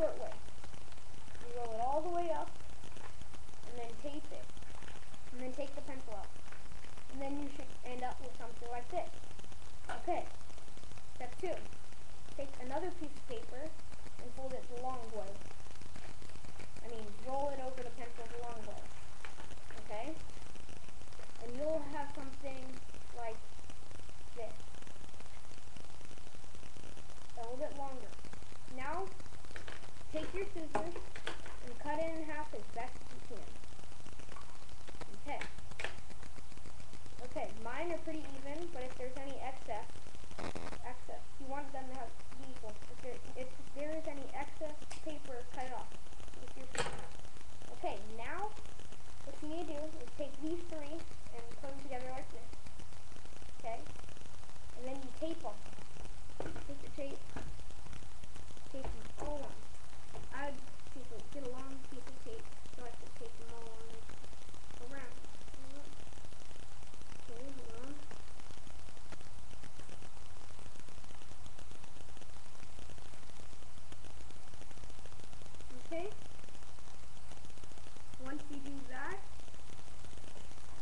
short way. You roll it all the way up, and then tape it. And then take the pencil out. And then you should end up with something like this. Okay. Step 2. Take another piece of paper and fold it the long way. Roll it over the pencil the long way. Okay? And you'll have something like this. A little bit longer. Now, take your scissors and cut it in half as best as you can. Okay. Okay, mine are pretty even, but if there's any excess, you want them to have be equal. If there is any excess paper, cut it off with your scissors. Okay, now what you need to do is take these 3 and put them together like this. Okay? And then you tape them. Take the tape them all on. I would get a long piece of tape so I could tape them all on around. Okay, hold on. Okay. Once you do that,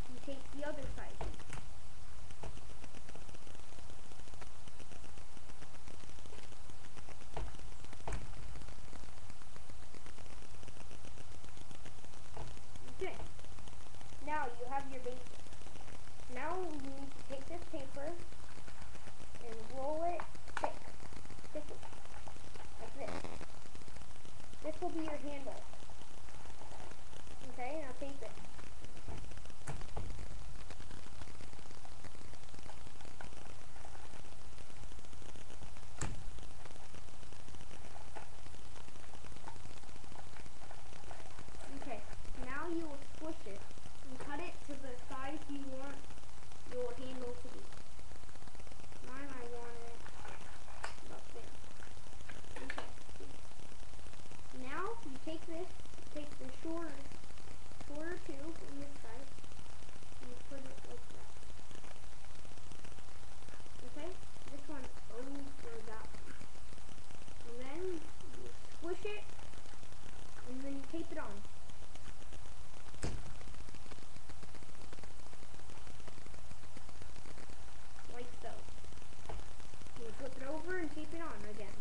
you take the other side. Okay. Now you have your basic. Now you need to take this paper and roll it thick. Like this. This will be your handle. Okay, now tape it. Okay, now you will squish it and cut it to the size you want your handle to be. Mine, I want it about there. Okay. Now you take this, take the shorter tube on this side, and you put it like that. Okay? This one over that one. And then you squish it, and then you tape it on. Like so. You flip it over and tape it on again.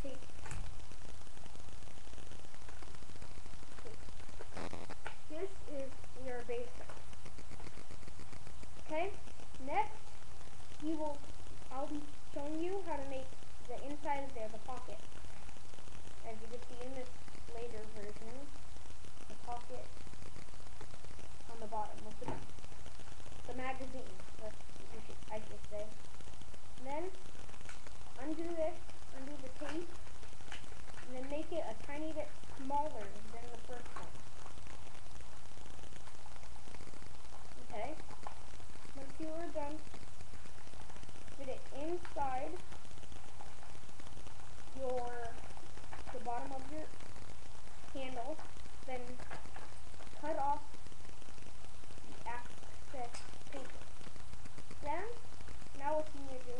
Tape. This is your basic. Okay? Next, I'll be showing you how to make the inside of there, the pocket. As you can see in this later version, the pocket on the bottom of the magazine, I should say. And then, undo the tape, and then make it a tiny bit smaller than the first one. Okay, once you are done, fit it inside the bottom of your handle, then cut off the excess paper. Then, now what you need to do